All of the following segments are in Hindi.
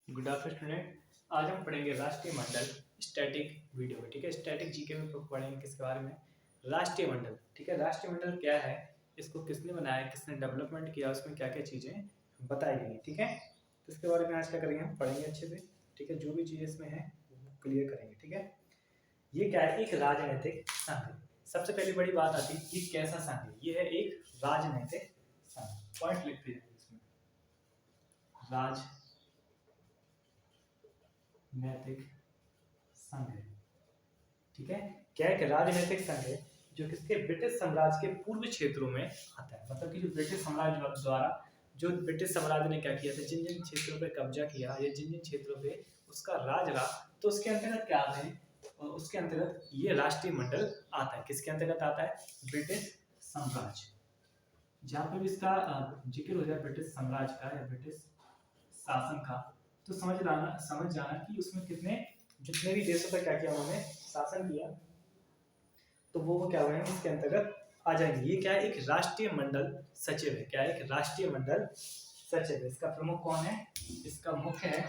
Good afternoon student. आज हम पढ़ेंगे राष्ट्रीय मंडल स्टैटिक वीडियो में। ठीक है, स्टैटिक जीके में पढ़ेंगे किसके बारे में? राष्ट्रीय मंडल। ठीक है, राष्ट्रीय मंडल क्या है, इसको किसने बनाया, किसने डेवलपमेंट किया, उसमें क्या क्या चीज़ें बताई गई। ठीक है, तो इसके बारे में आज क्या करेंगे, हम पढ़ेंगे अच्छे से। ठीक है, जो भी चीज़ इसमें है वो क्लियर करेंगे। ठीक है, ये क्या है, एक राजनीतिक संघ है। सबसे पहली बड़ी बात आती है ये कैसा संघ है, ये है एक राजनीतिक संघ। पॉइंट लिखते हैं इसमें, राजनैतिक संघ है। ठीक है, क्या एक राजनीतिक संघ है जो किसके, ब्रिटिश साम्राज्य के पूर्व क्षेत्रों में आता है। मतलब कि जो ब्रिटिश साम्राज्य द्वारा, जो ब्रिटिश साम्राज्य ने क्या किया था, जिन जिन क्षेत्रों पे कब्जा किया या जिन जिन क्षेत्रों पे उसका राज रहा, तो उसके अंतर्गत क्या आते हैं, और उसके अंतर्गत ये राष्ट्रीय मंडल आता है। किसके अंतर्गत आता है? ब्रिटिश साम्राज्य। जहाँ पे भी इसका जिक्र हो जाए ब्रिटिश साम्राज्य का या ब्रिटिश शासन का, तो समझ जाना कि उसमें कितने, जितने भी देशों पर क्या किया उन्होंने शासन किया, तो वो क्या हुए हैं, इसके अंतर्गत आ जाएंगे। ये क्या है, एक राष्ट्रीय मंडल सचिव है। क्या है, एक राष्ट्रीय मंडल सचिव है। इसका प्रमुख कौन है? इसका मुख्य है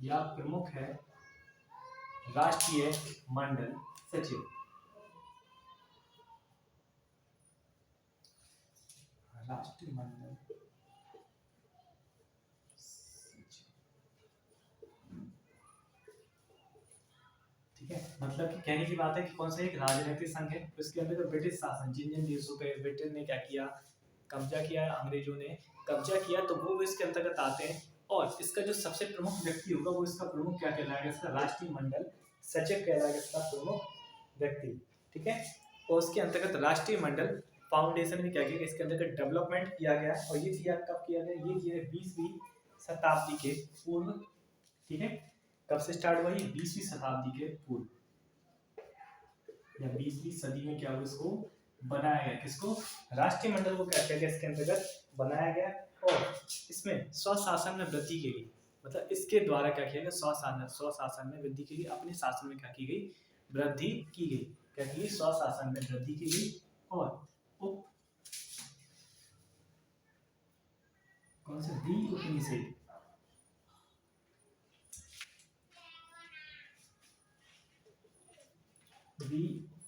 या प्रमुख है राष्ट्रीय मंडल सचिव। राष्ट्रीय मंडल ठीक है, मतलब कि कहने की बात है कि कौन सा एक राजनीतिक संघ है, उसके अंदर तो ब्रिटिश शासन, जिन जिन देशों पे ब्रिटेन ने क्या किया, कब्जा किया, अंग्रेजों ने कब्जा किया, तो वो इसके अंतर्गत आते हैं। और इसका जो सबसे प्रमुख व्यक्ति होगा वो इसका प्रमुख क्या कहलाएगा, इसका राष्ट्रीय मंडल सचिव कहलाएगा, इसका प्रमुख व्यक्ति। ठीक है, और उसके अंतर्गत राष्ट्रीय मंडल फाउंडेशन में क्या किया, इसके अंतर्गत डेवलपमेंट किया गया। और ये किया कब किया गया, ये किया 20वीं शताब्दी के पूर्व। ठीक है, कब से स्टार्ट हुआ, ये 20वीं शताब्दी के पूर्व या 20वीं सदी में क्या हुआ, इसको बनाया गया। किसको? राष्ट्रीय मंडल को क्या किया गया, इसके अंतर्गत बनाया गया। और इसमें स्वशासन में वृद्धि के लिए, मतलब इसके द्वारा क्या किया गया, स्वशासन में वृद्धि के लिए, अपने शासन में क्या की गई, वृद्धि की गई। क्या की गई, स्वशासन में वृद्धि की गई। और उप कौन से उपनिषद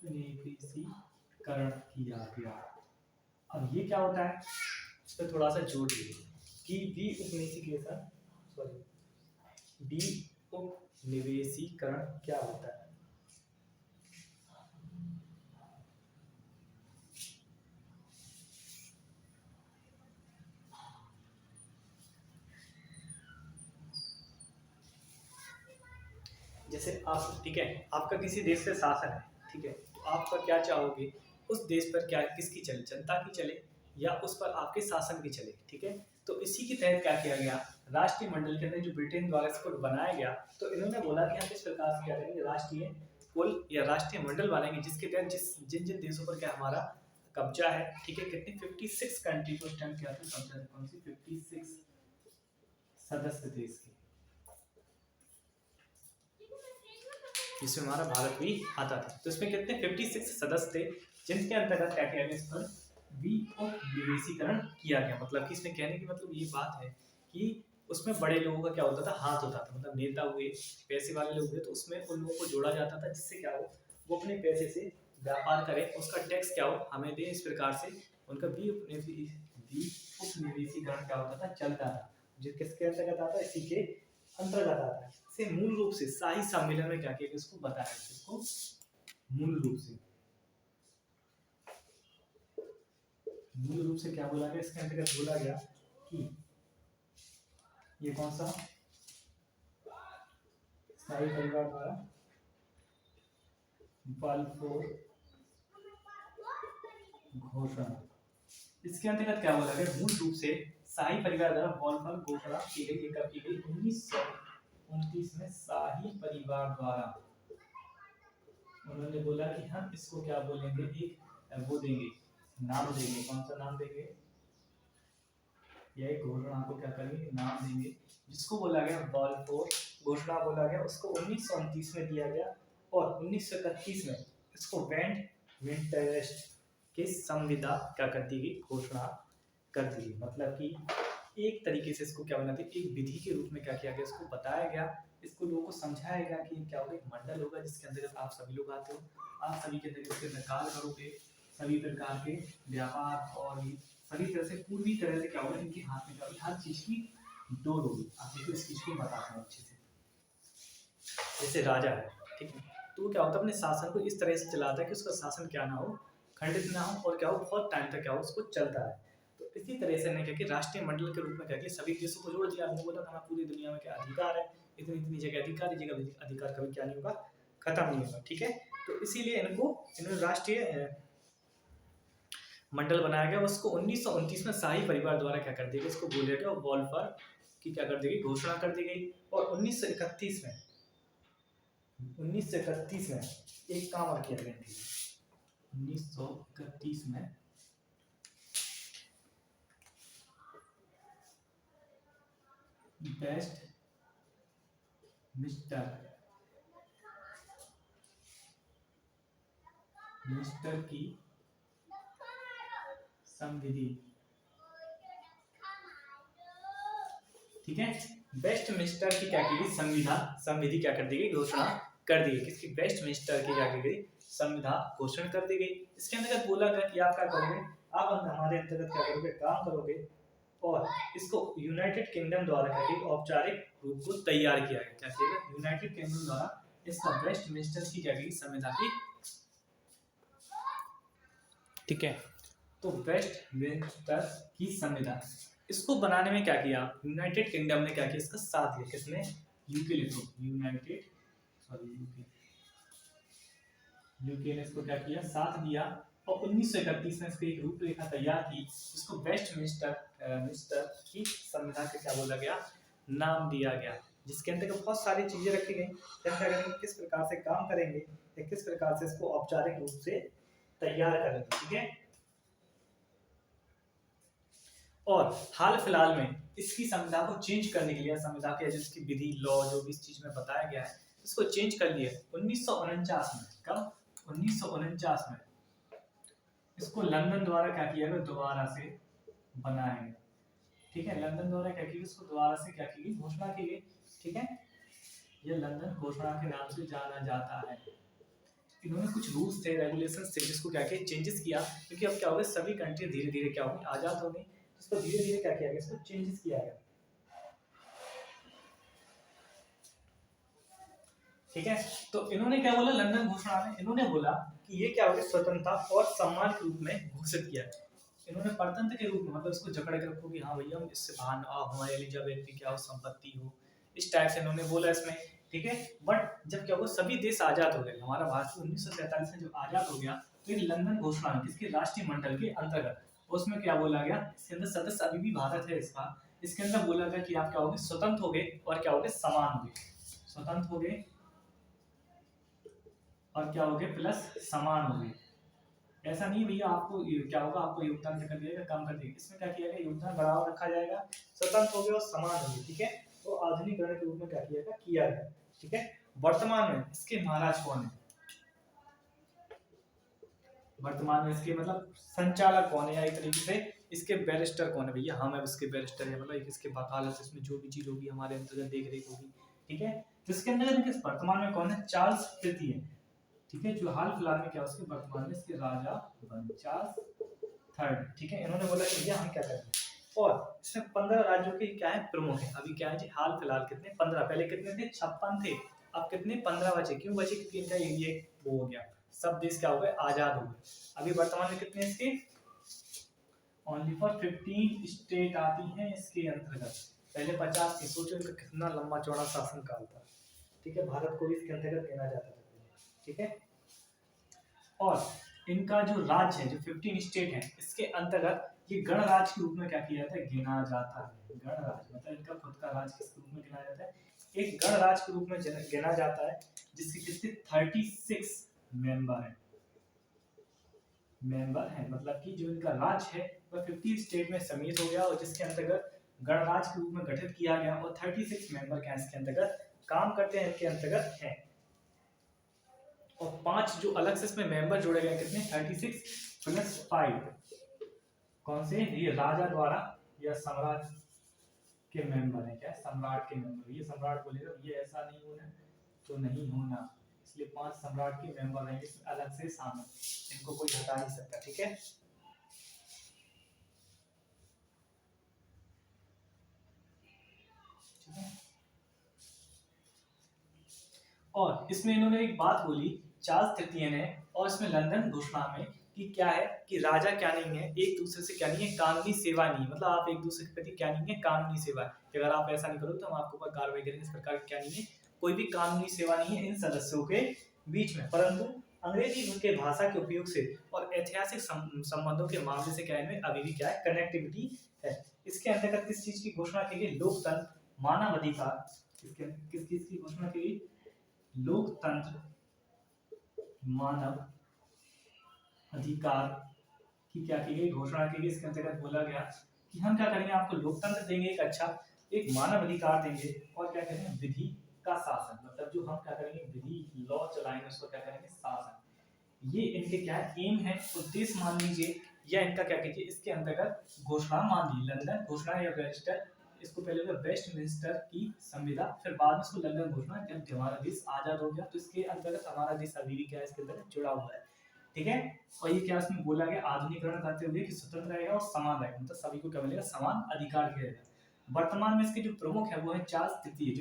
उपनिवेशीकरण किया गया। अब ये क्या होता है, इस पर थोड़ा सा जोड़ दीजिए कि उपनिवेशीकरण क्या होता है। जैसे आप, ठीक है, आपका किसी देश का शासन है, ठीक है, तो आपका क्या चाहोगे, उस देश पर क्या, किसकी चले, जनता की चले या उस पर आपके शासन की चले। ठीक है, तो इसी के तहत क्या किया गया, राष्ट्रीय मंडल के अंदर जो ब्रिटेन द्वारा इसको बनाया गया, तो इन्होंने बोला कि हम इस प्रकार से क्या करेंगे, राष्ट्रीय कुल या राष्ट्रीय मंडल बनाएंगे, जिसके तहत जिन जिन देशों पर क्या हमारा कब्जा है। ठीक है, कितनी 56 कंट्री को स्टैंड किया था कब्जा, कौन सी 56 सदस्य देश के, जिसमें हमारा भारत भी आता था। तो इसमें कितने 56 सदस्य थे, जिनके अंतर्गत क्या किया गया, इस पर विनिवेशीकरण किया गया। मतलब कि इसमें कहने की मतलब ये बात है कि उसमें बड़े लोगों का क्या होता था, हाथ होता था। मतलब नेता हुए, पैसे वाले लोग हुए, तो उसमें उन लोगों को जोड़ा जाता था, जिससे क्या हो, वो अपने पैसे से व्यापार करें, उसका टैक्स क्या हो, हमें दे। इस प्रकार से उनका उपनिवेशीकरण क्या होता था, चलता था। जो किसके अंतर्गत आता है, इसी के अंतर्गत आता है। से मूल रूप से शाही सम्मेलन में क्या किया, इसको बताया, इसको मूल रूप से क्या बोला गया, इसके अंतर्गत बोला गया कि ये कौन सा, शाही परिवार द्वारा बाल्फोर घोषणा। इसके अंतर्गत क्या बोला गया, मूल रूप से शाही परिवार द्वारा बाल्फोर घोषणा की गई। ये कब की गई, 1929 में शाही परिवार द्वारा उन्होंने बोला कि हम इसको क्या बोलेंगे, एक वो देंगे, नाम देंगे। कौन सा नाम देंगे, यह घोषणा को क्या करेंगे, नाम देंगे, जिसको बोला गया बाल्फोर घोषणा बोला गया। उसको 1929 में दिया गया और 1931 में इसको वेंट विंटरेस्ट की संविदा क्या कर दी गई, घोषणा कर दी। मतलब कि एक तरीके से इसको क्या बनाते, एक विधि के रूप में क्या किया गया, इसको बताया गया, इसको लोगों को समझाया गया कि क्या होगा, एक मंडल होगा जिसके अंतर्गत आप सभी लोग आते हो, आप सभी के अंदर इसके कार्य करोगे, सभी प्रकार के व्यापार और सभी तरह से पूरी तरह से क्या होगा, इनके हाथ में क्या होगी, हर चीज की डोर होगी। आप देखो इस चीज को बताता हूँ अच्छे से। जैसे राजा है, ठीक है, तो वो क्या होता है अपने शासन को इस तरह से चलाता है कि उसका शासन क्या ना हो, खंडित ना हो, और क्या हो बहुत टाइम तक क्या हो उसको चलता है। तो इसी तरह से क्या कि राष्ट्रीय मंडल के रूप में क्या कि सभी देशों को जोड़ दिया, हमने बोला था पूरी दुनिया में क्या अधिकार है, इतनी इतनी जगह अधिकार, जगह अधिकार कभी क्या नहीं होगा, खत्म नहीं होगा, ठीक है। तो इसीलिए इन्होंने राष्ट्रीय मंडल बनाया गया। उसको 1929 में शाही परिवार द्वारा क्या कर दिया गया, इसको बोला गया वॉल्फर की क्या कर दी गई, घोषणा कर दी गई। और 1931 में एक काम और किया गया, 1931 में बेस्ट मिस्टर की संविधि, ठीक है, बेस्ट मिनिस्टर की क्या की गई, संविधि क्या कर दी गई, घोषणा कर दी गई। किसकी, बेस्ट मिनिस्टर की क्या की गई, संविधा घोषणा कर दी गई। इसके अंतर्गत बोला गया कि आप क्या करोगे, आप हमारे अंतर्गत क्या करोगे, काम करोगे, और इसको यूनाइटेड किंगडम द्वारा क्या की औपचारिक रूप को तैयार किया गया। क्या किया गया, यूनाइटेड किंगडम द्वारा इसका बेस्ट मिनिस्टर की क्या की संविधा की, ठीक है। तो बेस्ट मिनिस्टर की संविधा, इसको बनाने में क्या किया, यूनाइटेड किंगडम ने क्या किया, इसका साथ दिया। किसने, यूके लिखो, यूके ने इसको क्या किया, साथ दिया। और 1931 में इसकी एक रूपरेखा तैयार की, इसको बेस्ट मिनिस्टर की संविधा के क्या बोला गया, नाम दिया गया, जिसके अंतर्गत बहुत सारी चीजें रखी गई, क्या करेंगे, किस प्रकार से काम करेंगे, या किस प्रकार से इसको औपचारिक रूप से तैयार करेंगे, ठीक है। और हाल फिलहाल में इसकी संविधा को चेंज करने के लिए, संविधा के जिसकी विधि लॉ जो भी इस चीज में बताया गया है, इसको चेंज कर लिया 1949 में। कब, 1949 में इसको लंदन द्वारा क्या किया गया, दोबारा से बनाया गया, ठीक है। लंदन द्वारा क्या किया, इसको दोबारा से क्या की गई, घोषणा की गई, ठीक है। ये लंदन घोषणा के नाम से जाना जाता है। इन्होंने कुछ रूल्स थे, रेगुलेशंस थे, जिसको क्या किया, चेंजेस किया, क्योंकि अब क्या होगा, सभी कंट्री धीरे धीरे क्या होगी, आजाद हो गई, इसको धीरे धीरे क्या किया गया, इसको चेंजेस किया गया, ठीक है। तो इन्होंने क्या बोला, लंदन घोषणा में इन्होंने बोला कि ये क्या होगा, स्वतंत्रता और सम्मान के रूप में घोषित किया। इन्होंने परतंत्र के रूप में, मतलब इसको जकड़ के रखो कि हाँ भैया हम इससे बाहर हमारे एलिजाबेथ की क्या हो, संपत्ति हो, इस टाइप से इन्होंने बोला इसमें, ठीक है। बट जब क्या हुआ, सभी देश आजाद हो गए, हमारा भारत 1947 में जब आजाद हो गया, तो ये लंदन घोषणा में किसके, राष्ट्रीय मंडल के अंतर्गत, उसमें क्या बोला गया, इसके अंदर सदस्य अभी भी भारत है इसका, इसके अंदर बोला गया कि आप क्या होगे, स्वतंत्र हो गए, और क्या हो गए, समान हो गए, स्वतंत्र हो गए और क्या हो गए, प्लस समान हो गए। ऐसा नहीं भैया आपको क्या होगा, आपको योगदान क्या कर दिया जाएगा, कम कर दिया, इसमें क्या किया गया, योगदान बराबर रखा जाएगा, स्वतंत्र हो गए और समान हो गए, ठीक है। तो आधुनिकरण के रूप में क्या किया गया, ठीक है। वर्तमान में इसके महाराज कौन है, वर्तमान में इसके मतलब संचालक कौन है, या एक तरीके से इसके बैरिस्टर कौन है, भैया हम इसके बैरिस्टर है, मतलब इसके वकालत, इसमें जो भी चीज होगी हमारे अंतर्गत देख रेख होगी, ठीक है। जिसके अंदर वर्तमान में कौन है, चार्ल्स तृतीय, ठीक है, जो हाल फिलहाल में क्या उसके वर्तमान में इसके राजा बन, चार्ल्स थर्ड, ठीक है। इन्होंने बोला कि भैया हम क्या करेंगे, और इसमें 15 राज्यों के क्या है, प्रमुख है। अभी क्या है जी, हाल फिलहाल कितने, 15, पहले कितने थे, 56 थे, अब कितने, 15 बचे। क्यों बचे, क्योंकि इनका एरिया वो हो गया, सब देश क्या हो गए, आजाद हो गए। अभी वर्तमान में कितने इसके, ओनली फॉर 15 स्टेट आती हैं इसके अंतर्गत, पहले 50 थी। सोचो इनका कितना लंबा चौड़ा शासनकाल था, ठीक है, भारत को भी इसके अंतर्गत गिना जाता था, ठीक है। और इनका जो राज्य है, जो 15 स्टेट है, इसके अंतर्गत ये गणराज्य के रूप में क्या किया जाता है, गिना जाता है। गणराज्य मतलब इनका खुद का राज्य किस रूप में गिना जाता है, एक गणराज्य के रूप में गिना जाता है, जिसके किसके 36 मेंबर है, मतलब कि जो इनका राज्य है वह 50 स्टेट में सम्मिलित हो गया, और जिसके अंतर्गत गणराज्य के रूप में गठित किया गया, और 36 मेंबर क्या इसके अंतर्गत काम करते हैं, इनके अंतर्गत है। और 5 जो अलग से इसमें मेंबर जोड़े गए, कितने, 36 + 5, कौन से, ये राजा द्वारा या सम्राट के मेंबर हैं, क्या सम्राट के मेंबर। ये सम्राट बोलेगा ये ऐसा नहीं होना तो नहीं होना, इसलिए 5 सम्राट के मेंबर हैं, इसमें अलग से शामिल, इनको कोई हटा नहीं सकता। ठीक है, और इसमें इन्होंने एक बात बोली चार्ल्स तृतीय ने, और इसमें लंदन घोषणा में कि क्या है कि राजा क्या नहीं है, एक दूसरे से क्या नहीं है, कानूनी सेवा नहीं, मतलब आप एक दूसरे के प्रति क्या नहीं है, कानूनी सेवा है, कि अगर आप ऐसा नहीं करो तो हम आपके ऊपर कार्रवाई करेंगे, इस प्रकार की क्या नहीं है, कोई भी कानूनी सेवा नहीं है इन सदस्यों के बीच में। परंतु अंग्रेजी के भाषा के उपयोग से और ऐतिहासिक संबंधों के मामले से क्या है, अभी भी क्या है, कनेक्टिविटी है। इसके अंतर्गत किस चीज की घोषणा की गई, लोकतंत्र, मानव अधिकार, किस चीज की घोषणा की गई, लोकतंत्र, मानव अधिकार की क्या की गई, घोषणा की गई। इसके अंतर्गत बोला गया कि हम क्या करेंगे, आपको लोकतंत्र देंगे एक अच्छा, एक मानव अधिकार देंगे, और क्या करेंगे, विधि का शासन, मतलब जो हम क्या करेंगे, विधि लॉ चलाएंगे, उसको क्या करेंगे, शासन। ये इनके क्या एम है, उद्देश्य मान लीजिए, या इनका क्या कीजिए, इसके अंतर्गत घोषणा मान लीजिए, लंदन घोषणा या वेस्टर, इसको पहले होगा वेस्टमिंस्टर की संविदा, फिर बाद में इसको लंदन घोषणा, जब हमारा देश आजाद हो गया तो इसके अंतर्गत हमारा देश अभी भी क्या है, इसके अंतर्गत जुड़ा हुआ है। ठीक है, और ये क्या इसमें बोला गया, आधुनिकरण करते हुए कि स्वतंत्र रहेगा और समान रहेगा, मतलब सभी को क्या मिलेगा, समान अधिकार मिलेगा। वर्तमान में इसके जो प्रमुख है वो है चार्ल्स तृतीय,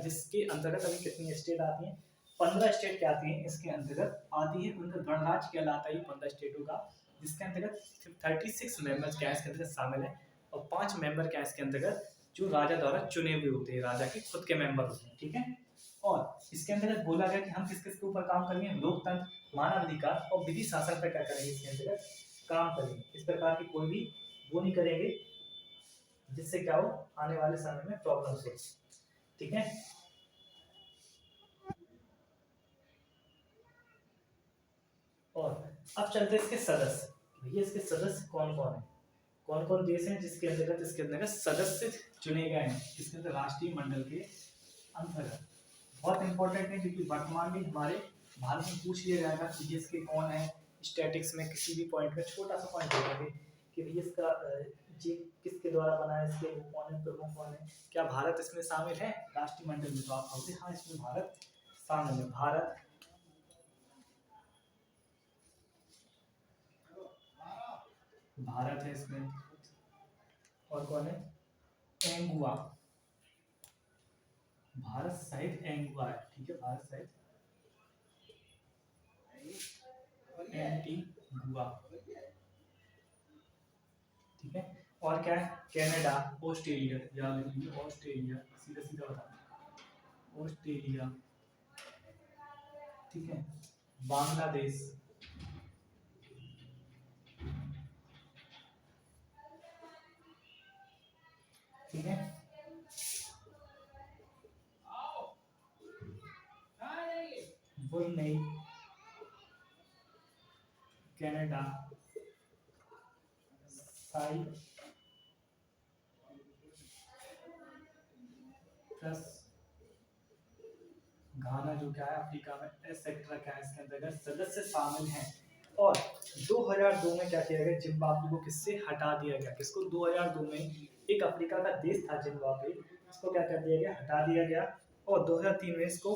जिसके अंतर्गत अभी कितनी स्टेट आती हैं, 15 स्टेट क्या आती हैं इसके अंतर्गत आती है, उनका गणराज्य कहलाता है 15 स्टेटों का, जिसके अंतर्गत 36 मेंबर्स क्या है इसके अंतर्गत शामिल है, और 5 मेंबर क्या है इसके अंतर्गत जो राजा द्वारा चुने हुए होते हैं, राजा के खुद के मेंबर होते हैं। ठीक है, और इसके अंतर्गत बोला गया कि हम किस किस के ऊपर काम करेंगे, लोकतंत्र, मानव अधिकार और विधि शासन पर क्या करेंगे, इसके अंतर्गत काम करेंगे। इस प्रकार की कोई भी वो नहीं करेंगे जिससे क्या हो, आने वाले समय में प्रॉब्लम हो। ठीक है, और अब चलते हैं इसके सदस्य, भैया इसके सदस्य कौन कौन है, कौन कौन देश हैं जिसके अंतर्गत इसके अंतर्गत सदस्य चुने गए हैं, इसके अंदर राष्ट्रीय मंडल के अंतर्गत। बहुत इंपॉर्टेंट है क्योंकि वर्तमान में हमारे भारत में पूछ लिया जाएगा कि देश के कौन है, स्टैटिक्स में किसी भी पॉइंट में छोटा सा पॉइंट होगा कि भैया इसका जी किसके द्वारा बना है, इसके वो कौन है, प्रमुख कौन है, क्या भारत इसमें शामिल है राष्ट्रीय मंडल में, तो आप कहोगे हाँ इसमें भारत शामिल है। भारत है इसमें, और कौन है, एंगुआ, भारत सहित एंगुआ है। ठीक है, भारत सहित एंटीगुआ। ठीक है, और क्या है, कनाडा, ऑस्ट्रेलिया, याद रखिए ऑस्ट्रेलिया, सीधा सीधा बता, ऑस्ट्रेलिया। ठीक है, बांग्लादेश, ठीक है, ब्रुनेई, कनाडा, साइप्रस, घाना जो क्या है अफ्रीका में, एटसेट्रा क्या है इसके अंतर्गत सदस्य शामिल हैं। और 2002 में क्या किया गया, जिम्बाब्वे को किससे हटा दिया गया, किसको, 2002 में एक अफ्रीका का देश था जिम्बाब्वे, इसको क्या कर दिया गया, हटा दिया गया, और 2003 में इसको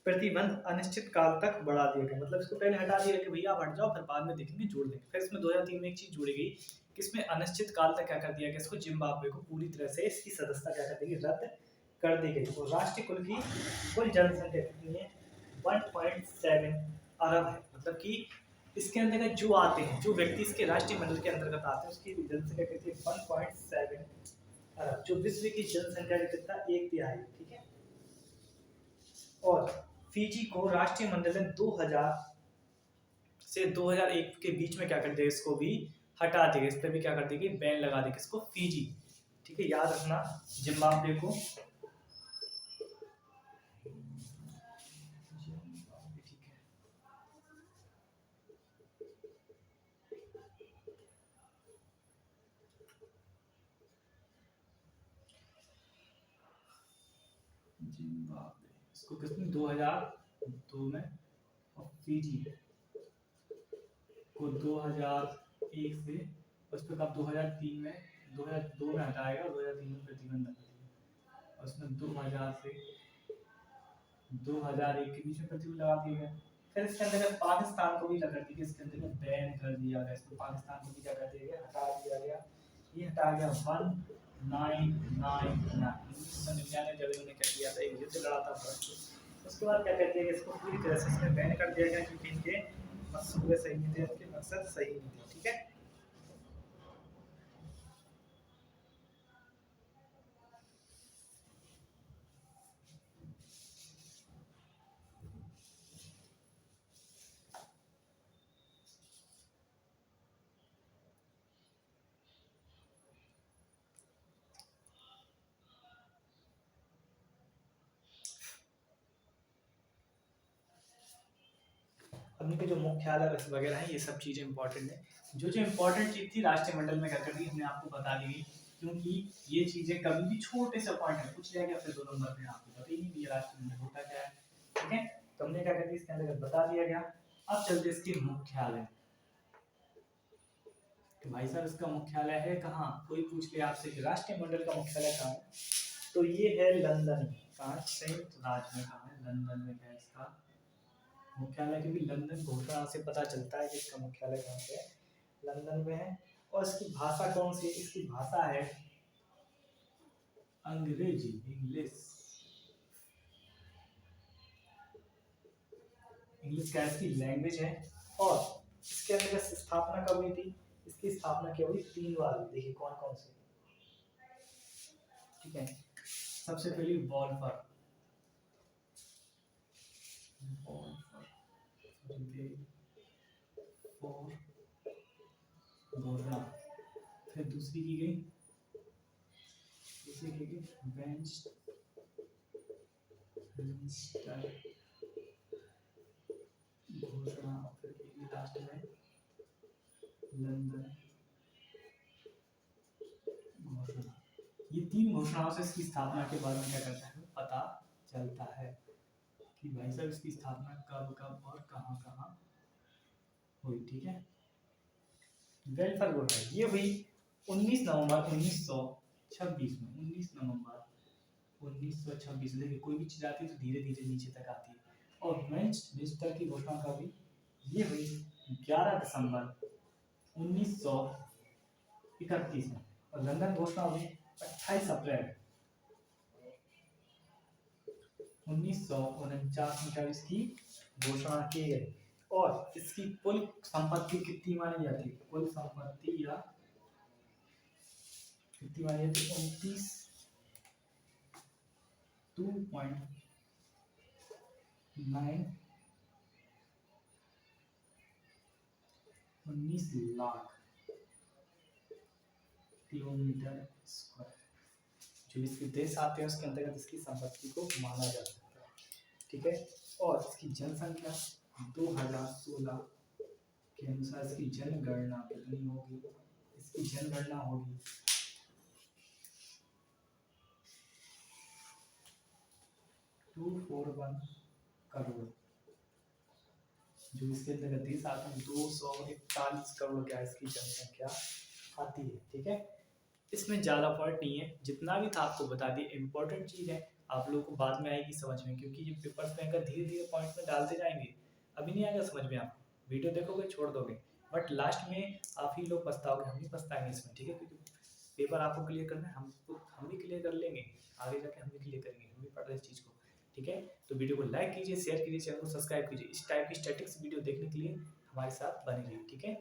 प्रतिबंध अनिश्चित काल तक बढ़ा दिया गया, मतलब इसको पहले हटा दिया कि भैया आप हट जाओ, फिर बाद में देखेंगे जोड़ देंगे। फिर इसमें 2003 में एक चीज जोड़ी गई कि इसमें अनिश्चित काल तक क्या कर दिया गया, इसको जिम्बाब्वे को पूरी तरह से इसकी सदस्यता क्या कर देगी, रद्द कर दी गई। तो राष्ट्रीय कुल की कुल जनसंख्या कितनी है, 1.7 अरब है, मतलब कि इसके अंतर्गत जो आते हैं, जो व्यक्ति इसके राष्ट्रीय मंडल के अंतर्गत आते हैं उसकी जनसंख्या कितनी है, 1.7 अरब, जो विश्व की जनसंख्या का कितना, 1/3। ठीक है, और फिजी को राष्ट्रीय मंडल में 2000 से 2001 के बीच में क्या कर दिया, इसको भी हटा देगा, इस पर भी क्या कर देगी, बैन लगा देगी, इसको फिजी। ठीक है, याद रखना जिम्बाब्वे को, जिम्बाब्वे इसको किसने 2002 में, और फिजी को 2001 से उस पर कब 2003 में 2002 में हटाएगा, 2003 में प्रतिबंध लगा दिया, और उसमें 2000 से 2001 के बीच में प्रतिबंध लगा दिया गया। फिर इसके अंतर्गत पाकिस्तान को भी लगा दिया गया, इसके अंतर्गत बैन कर दिया गया, इसको पाकिस्तान को भी क्या कर दिया गया, हटा दिया गया। ये हटा गया 1999, 1999 जब इन्होंने क्या किया था, एक युद्ध लड़ा था भारत को। उसके बाद क्या कहते हैं कि इसको पूरी तरह से इसमें बैन कर दिया गया, क्योंकि इनके मकसद सही नहीं थे, इनके मकसद सही नहीं थे। ठीक है, अपने के जो मुख्यालय वगैरह है, ये सब चीज़ें इंपॉर्टेंट है। जो जो इंपॉर्टेंट चीज़ थी राष्ट्रमंडल में क्या कर दी हमने आपको बता दी गई, क्योंकि ये चीज़ें कभी भी छोटे से पॉइंट है पूछ लिया गया, फिर 2 नंबर में आपको पता ही नहीं कि ये राष्ट्रमंडल होता क्या है। ठीक है, तो हमने क्या कर दिया, इसके अंदर बता दिया गया। अब चलते इसके मुख्यालय, तो भाई साहब इसका मुख्यालय है कहाँ, कोई पूछ लिया आपसे कि राष्ट्रमंडल का मुख्यालय कहाँ है, तो ये है लंदन में। कहाँ, संयुक्त राज्य में कहाँ है, लंदन में है इसका मुख्यालय, क्योंकि लंदन घोषणा से पता चलता है कि इसका मुख्यालय कहाँ पे है, लंदन में है। और इसकी भाषा कौन सी है, इसकी भाषा है अंग्रेजी, इंग्लिश। इंग्लिश क्या इसकी लैंग्वेज है। और इसके अंदर स्थापना कब हुई थी, इसकी स्थापना क्या हुई 3 बार, देखिए कौन कौन से। ठीक है, सबसे पहली वॉल्फर, फिर दूसरी की गई, घोषणा, फिर लास्ट में लंदन घोषणा। ये 3 घोषणाओं से इसकी स्थापना के बारे में क्या करता है, पता चलता है कि भाई साहब इसकी स्थापना कब कब और कहाँ कहाँ हुई। ठीक है, वेलफेयर बोर्ड है, ये हुई 19 नवंबर 1926 में, 19 नवंबर 1926। देखिए कोई भी चीज आती है तो धीरे धीरे नीचे तक आती है। और वेस्टमिंस्टर की घोषणा कब हुई, ये हुई 11 दिसंबर 1931 में। और लंदन घोषणा हुई 28 अप्रैल 1949 में, क्या इसकी घोषणा की गई। और इसकी कुल संपत्ति कितनी मानी जाती है, कुल संपत्ति या कितनी मानी जाती है, 19 लाख किलोमीटर स्क्वायर जो इसके देश आते हैं उसके अंतर्गत इसकी संपत्ति को माना जा सकता है। ठीक है, और इसकी जनसंख्या 2016 के अनुसार इसकी जनगणना कितनी होगी, इसकी जनगणना होगी 241 करोड़, जो इसके अंतर्गत देश आते हैं 241 करोड़ क्या इसकी जनसंख्या आती है। ठीक है, इसमें ज़्यादा पॉइंट नहीं है, जितना भी था आपको बता दिए। इंपॉर्टेंट चीज़ है, आप लोगों को बाद में आएगी समझ में, क्योंकि ये पेपर्स में अगर धीरे धीरे पॉइंट में डालते जाएंगे, अभी नहीं आएगा समझ में, आप वीडियो देखोगे छोड़ दोगे, बट लास्ट में आप ही लोग पछताओगे, हम नहीं पछताएंगे इसमें। ठीक है, क्योंकि पेपर आपको क्लियर करना है, हम भी क्लियर कर लेंगे, आगे जाके हम भी क्लियर करेंगे, हम भी पढ़ रहे हैं इस चीज़ को। ठीक है, तो वीडियो को लाइक कीजिए, शेयर कीजिए, चैनल को सब्सक्राइब कीजिए। इस टाइप की स्टैटिक्स वीडियो देखने के लिए हमारे साथ बने रहिए। ठीक है।